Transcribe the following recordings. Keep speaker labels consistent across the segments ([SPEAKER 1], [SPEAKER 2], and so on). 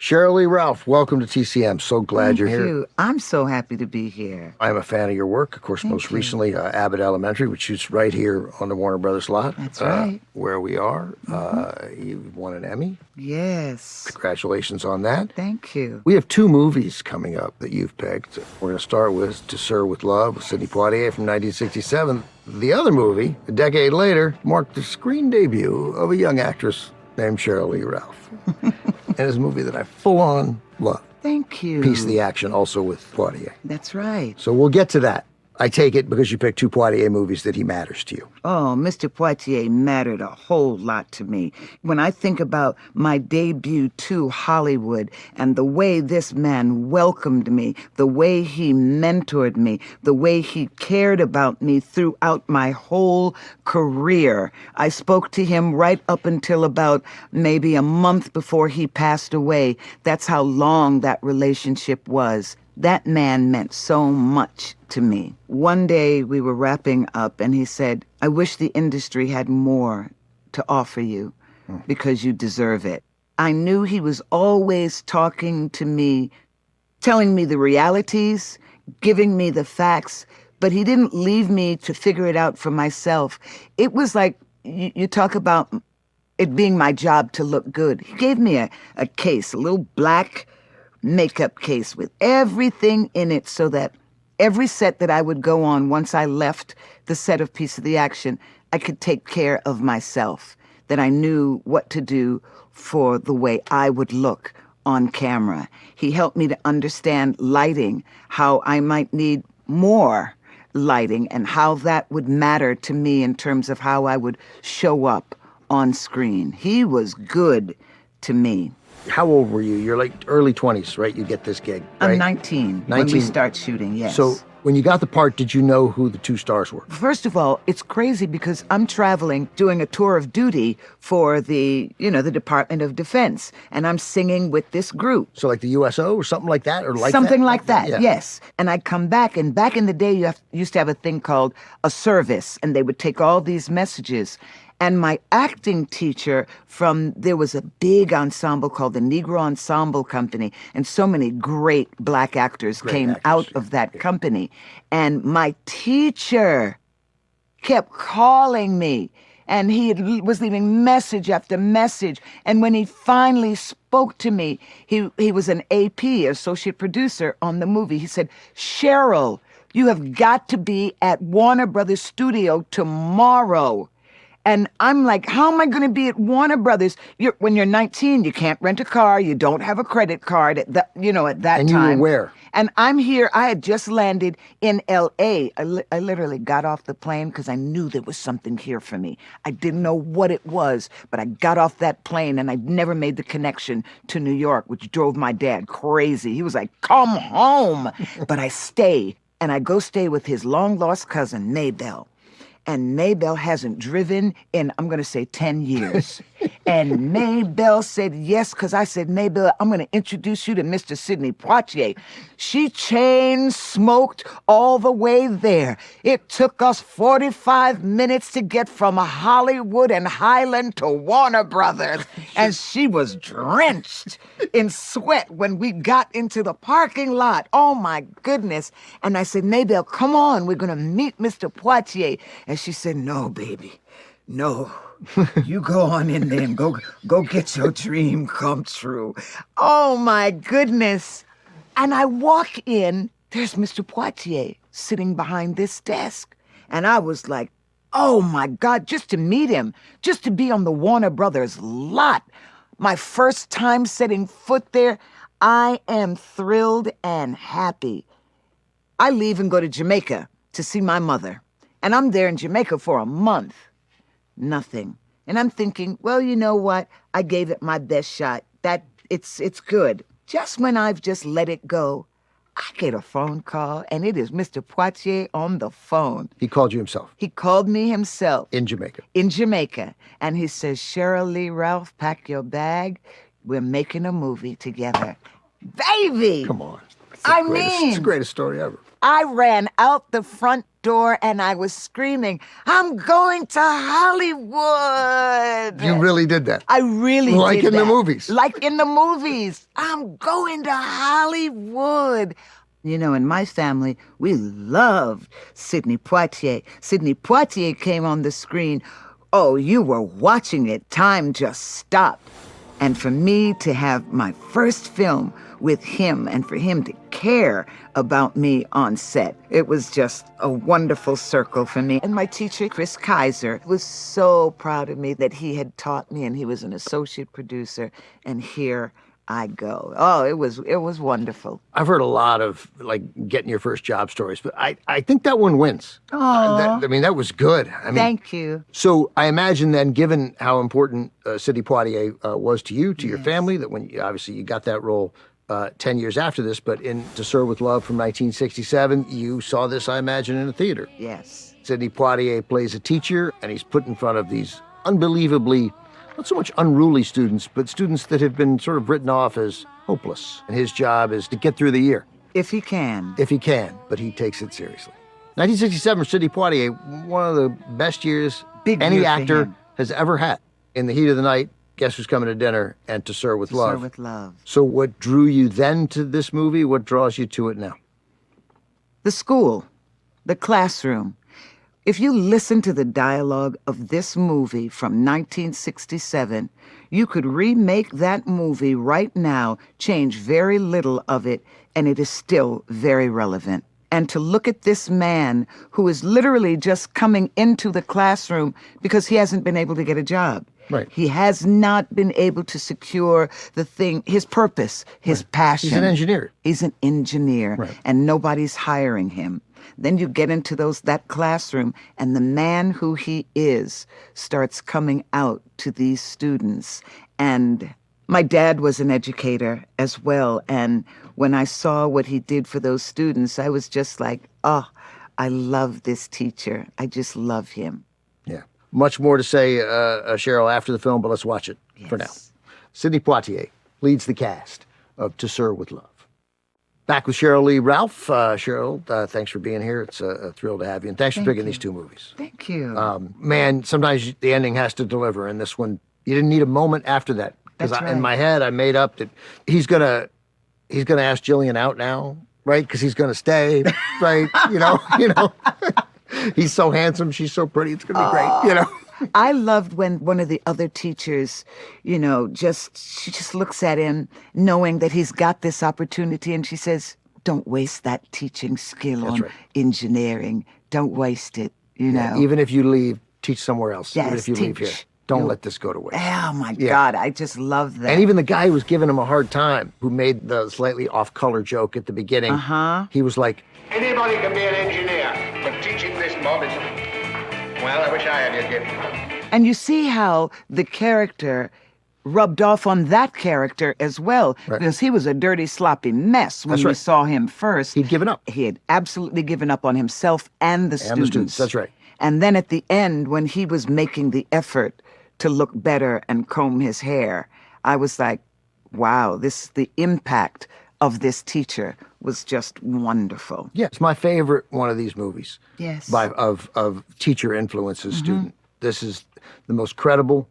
[SPEAKER 1] Sheryl Lee Ralph, welcome to TCM. So glad you're here.
[SPEAKER 2] Thank you. I'm so happy to be here.
[SPEAKER 1] I'm a fan of your work. Of course, most recently, Abbott Elementary, which shoots right here on the Warner Brothers lot.
[SPEAKER 2] That's right.
[SPEAKER 1] Where we are. You won an Emmy.
[SPEAKER 2] Yes.
[SPEAKER 1] Congratulations on that.
[SPEAKER 2] Thank you.
[SPEAKER 1] We have two movies coming up that you've picked. We're going to start with To Sir with Love with Sidney Poitier from 1967. The other movie, a decade later, marked the screen debut of a young actress named Sheryl Lee Ralph. And it's a movie that I full-on love.
[SPEAKER 2] Thank you.
[SPEAKER 1] Piece of the action, also with Poitier.
[SPEAKER 2] That's right.
[SPEAKER 1] So we'll get to that. I take it because you picked two Poitier movies that he matters to you.
[SPEAKER 2] Oh, Mr. Poitier mattered a whole lot to me. When I think about my debut to Hollywood and the way this man welcomed me, the way he mentored me, the way he cared about me throughout my whole career. I spoke to him right up until about maybe a month before he passed away. That's how long that relationship was. That man meant so much to me. One day we were wrapping up and he said, I wish the industry had more to offer you because you deserve it. I knew he was always talking to me, telling me the realities, giving me the facts, but he didn't leave me to figure it out for myself. It was like, you talk about it being my job to look good. He gave me a case, a little black makeup case with everything in it so that every set that I would go on once I left the set of Piece of the Action, I could take care of myself, that I knew what to do for the way I would look on camera. He helped me to understand lighting, how I might need more lighting and how that would matter to me in terms of how I would show up on screen. He was good to me.
[SPEAKER 1] How old were you? You're like early 20s, right? You get this gig, right?
[SPEAKER 2] I'm 19 when we start shooting, yes.
[SPEAKER 1] So when you got the part, did you know who the two stars were?
[SPEAKER 2] First of all, it's crazy because I'm traveling, doing a tour of duty for the Department of Defense, and I'm singing with this group.
[SPEAKER 1] So like the USO or something like that? Or like
[SPEAKER 2] something like that,
[SPEAKER 1] yeah.
[SPEAKER 2] Yes. And I come back, and back in the day, used to have a thing called a service, and they would take all these messages. And my acting teacher there was a big ensemble called the Negro Ensemble Company, and so many great black actors came out of that company. And my teacher kept calling me, and he was leaving message after message. And when he finally spoke to me, he was an AP, associate producer on the movie. He said, Sheryl, you have got to be at Warner Brothers Studio tomorrow. And I'm like, how am I going to be at Warner Brothers? When you're 19, you can't rent a car. You don't have a credit card at that time.
[SPEAKER 1] And you were where?
[SPEAKER 2] And I'm here. I had just landed in L.A. I literally got off the plane because I knew there was something here for me. I didn't know what it was, but I got off that plane and I never made the connection to New York, which drove my dad crazy. He was like, come home. But I stay, and I go stay with his long-lost cousin, Maybelle. And Maybelle hasn't driven in, I'm going to say, 10 years. And Maybelle said yes, because I said, Maybelle, I'm going to introduce you to Mr. Sidney Poitier. She chain smoked all the way there. It took us 45 minutes to get from Hollywood and Highland to Warner Brothers. And she was drenched in sweat when we got into the parking lot. Oh, my goodness. And I said, Maybelle, come on, we're going to meet Mr. Poitier. And she said, no, baby, no. You go on in there and go get your dream come true. Oh, my goodness. And I walk in, there's Mr. Poitier sitting behind this desk. And I was like, oh, my God, just to meet him, just to be on the Warner Brothers lot. My first time setting foot there, I am thrilled and happy. I leave and go to Jamaica to see my mother. And I'm there in Jamaica for a month. Nothing. And I'm thinking, well, you know what? I gave it my best shot. It's good. Just when I've just let it go, I get a phone call, and it is Mr. Poitier on the phone.
[SPEAKER 1] He called you himself?
[SPEAKER 2] He called me himself.
[SPEAKER 1] In Jamaica? In
[SPEAKER 2] Jamaica. And he says, Sheryl Lee Ralph, pack your bag. We're making a movie together. Baby!
[SPEAKER 1] Come on.
[SPEAKER 2] It's the
[SPEAKER 1] greatest story ever.
[SPEAKER 2] I ran out the front door and I was screaming, I'm going to Hollywood.
[SPEAKER 1] You really did that.
[SPEAKER 2] I really
[SPEAKER 1] Like
[SPEAKER 2] did
[SPEAKER 1] in the
[SPEAKER 2] that.
[SPEAKER 1] movies.
[SPEAKER 2] Like in the movies. I'm going to Hollywood. You know, in my family, we loved Sidney Poitier. Sidney Poitier came on the screen. Oh, you were watching it. Time just stopped. And for me to have my first film with him and for him to care about me on set, it was just a wonderful circle for me. And my teacher, Chris Kaiser, was so proud of me that he had taught me, and he was an associate producer, and here I go. Oh, it was wonderful.
[SPEAKER 1] I've heard a lot of like getting your first job stories, but I think that one wins.
[SPEAKER 2] Oh,
[SPEAKER 1] That was good.
[SPEAKER 2] thank you.
[SPEAKER 1] So I imagine then, given how important Sidney Poitier was to you, to your family, that when obviously you got that role 10 years after this, but in To Serve with Love from 1967, you saw this, I imagine, in a theater.
[SPEAKER 2] Yes.
[SPEAKER 1] Sidney Poitier plays a teacher, and he's put in front of these unbelievably, not so much unruly students, but students that have been sort of written off as hopeless. And his job is to get through the year.
[SPEAKER 2] If he can.
[SPEAKER 1] If he can, but he takes it seriously. 1967 for Sidney Poitier, one of the best years any actor has ever had. In the Heat of the Night, Guess Who's Coming to Dinner, and To Serve with Love.
[SPEAKER 2] To Serve with Love.
[SPEAKER 1] So what drew you then to this movie? What draws you to it now?
[SPEAKER 2] The school, the classroom. If you listen to the dialogue of this movie from 1967, you could remake that movie right now, change very little of it, and it is still very relevant. And to look at this man who is literally just coming into the classroom because he hasn't been able to get a job.
[SPEAKER 1] Right.
[SPEAKER 2] He has not been able to secure the thing, his purpose, his passion.
[SPEAKER 1] He's an engineer.
[SPEAKER 2] He's an engineer,
[SPEAKER 1] Right.
[SPEAKER 2] and nobody's hiring him. Then you get into that classroom, and the man who he is starts coming out to these students. And my dad was an educator as well, and when I saw what he did for those students, I was just like, oh, I love this teacher. I just love him.
[SPEAKER 1] Yeah. Much more to say, Sheryl, after the film, but let's watch it for now.
[SPEAKER 2] Yes.
[SPEAKER 1] Sidney Poitier leads the cast of To Serve with Love. Back with Sheryl Lee Ralph. Sheryl, thanks for being here. It's a thrill to have you. And thanks for picking these two movies.
[SPEAKER 2] Thank you.
[SPEAKER 1] Man, sometimes the ending has to deliver. And this one, you didn't need a moment after that. Because
[SPEAKER 2] That's right.
[SPEAKER 1] in my head, I made up that he's gonna ask Jillian out now, right? Because he's gonna stay, right? You know. He's so handsome. She's so pretty. It's gonna be great. You know.
[SPEAKER 2] I loved when one of the other teachers, she just looks at him knowing that he's got this opportunity, and she says, don't waste that teaching skill on engineering. Don't waste it, you know.
[SPEAKER 1] Even if you leave, teach somewhere else.
[SPEAKER 2] Yes,
[SPEAKER 1] even if you leave here. Don't let this go to waste.
[SPEAKER 2] Oh, my God. I just love that.
[SPEAKER 1] And even the guy who was giving him a hard time, who made the slightly off-color joke at the beginning, he was like,
[SPEAKER 3] anybody can be an engineer, but teaching this mob is... Well, I wish I had your gift.
[SPEAKER 2] And you see how the character rubbed off on that character as well, because he was a dirty, sloppy mess when we saw him first.
[SPEAKER 1] He'd given up.
[SPEAKER 2] He had absolutely given up on himself and the students.
[SPEAKER 1] That's right.
[SPEAKER 2] And then at the end, when he was making the effort to look better and comb his hair, I was like, wow, the impact of this teacher was just wonderful.
[SPEAKER 1] Yeah, it's my favorite one of these movies.
[SPEAKER 2] Yes.
[SPEAKER 1] Of teacher influences student. This is the most credible,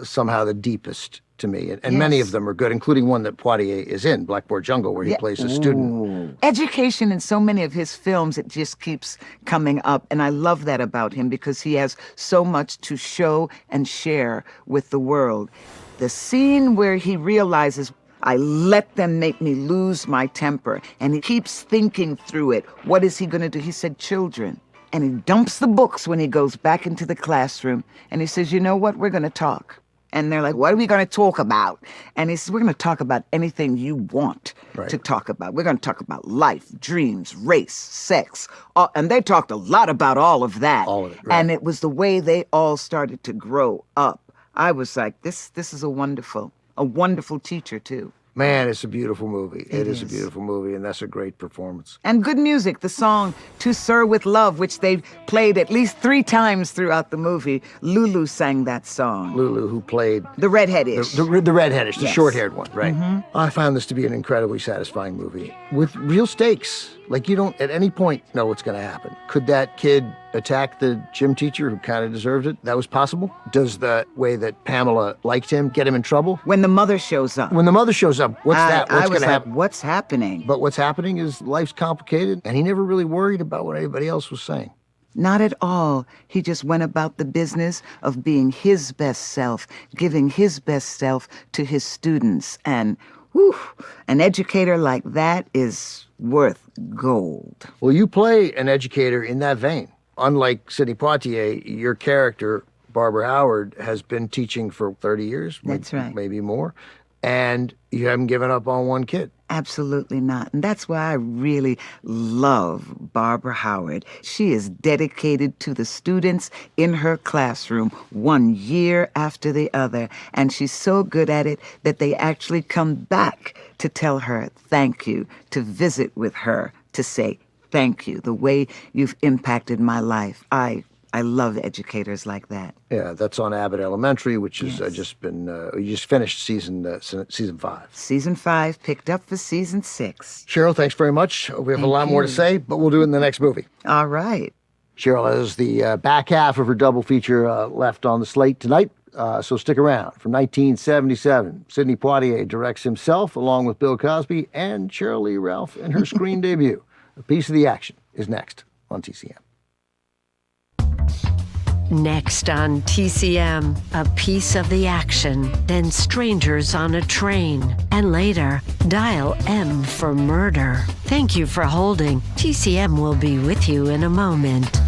[SPEAKER 1] somehow the deepest to me. And many of them are good, including one that Poitier is in, Blackboard Jungle, where he plays a student.
[SPEAKER 2] Education in so many of his films, it just keeps coming up. And I love that about him because he has so much to show and share with the world. The scene where he realizes, I let them make me lose my temper. And he keeps thinking through it. What is he going to do? He said, children. And he dumps the books when he goes back into the classroom. And he says, you know what? We're going to talk. And they're like, what are we going to talk about? And he says, we're going to talk about anything you want to talk about. We're going to talk about life, dreams, race, sex. And they talked a lot about all of that.
[SPEAKER 1] All of it, right.
[SPEAKER 2] And it was the way they all started to grow up. I was like, this is a wonderful teacher, too.
[SPEAKER 1] Man, it's a beautiful movie. It is a
[SPEAKER 2] is.
[SPEAKER 1] beautiful movie, and that's a great performance.
[SPEAKER 2] And good music. The song To Sir with Love, which they played at least 3 times throughout the movie. Lulu sang that song.
[SPEAKER 1] Lulu, who played
[SPEAKER 2] The redheadish.
[SPEAKER 1] the redheadish, the
[SPEAKER 2] Yes.
[SPEAKER 1] short-haired one, right? I found this to be an incredibly satisfying movie with real stakes. Like, you don't at any point know what's going to happen. Could that kid attack the gym teacher who kind of deserved it? That was possible. Does the way that Pamela liked him get him in trouble?
[SPEAKER 2] When the mother shows up.
[SPEAKER 1] When the mother shows up, what's
[SPEAKER 2] I
[SPEAKER 1] What's
[SPEAKER 2] was
[SPEAKER 1] going to
[SPEAKER 2] like,
[SPEAKER 1] happen?
[SPEAKER 2] what's happening?
[SPEAKER 1] But what's happening is life's complicated, and he never really worried about what anybody else was saying.
[SPEAKER 2] Not at all. He just went about the business of being his best self, giving his best self to his students. And whew, an educator like that is worth gold.
[SPEAKER 1] Well, you play an educator in that vein. Unlike Sidney Poitier, your character, Barbara Howard, has been teaching for 30 years.
[SPEAKER 2] That's right.
[SPEAKER 1] Maybe more. And you haven't given up on one kid.
[SPEAKER 2] Absolutely not. And that's why I really love Barbara Howard. She is dedicated to the students in her classroom 1 year after the other. And she's so good at it that they actually come back to tell her thank you, to visit with her, to say thank you, the way you've impacted my life. I love educators like that.
[SPEAKER 1] Yeah, that's on Abbott Elementary, which has
[SPEAKER 2] Yes.
[SPEAKER 1] just been, you just finished season 5.
[SPEAKER 2] Season 5 picked up for season 6.
[SPEAKER 1] Cheryl, thanks very much. We have a
[SPEAKER 2] Thank
[SPEAKER 1] lot more to
[SPEAKER 2] you.
[SPEAKER 1] say, but we'll do it in the next movie.
[SPEAKER 2] All right.
[SPEAKER 1] Cheryl has the back half of her double feature left on the slate tonight, so stick around. From 1977, Sidney Poitier directs himself along with Bill Cosby and Sheryl Lee Ralph in her screen debut. A piece of the action is next on TCM.
[SPEAKER 4] Next on TCM, a piece of the action, then strangers on a train, and later, dial M for murder. Thank you for holding. TCM will be with you in a moment.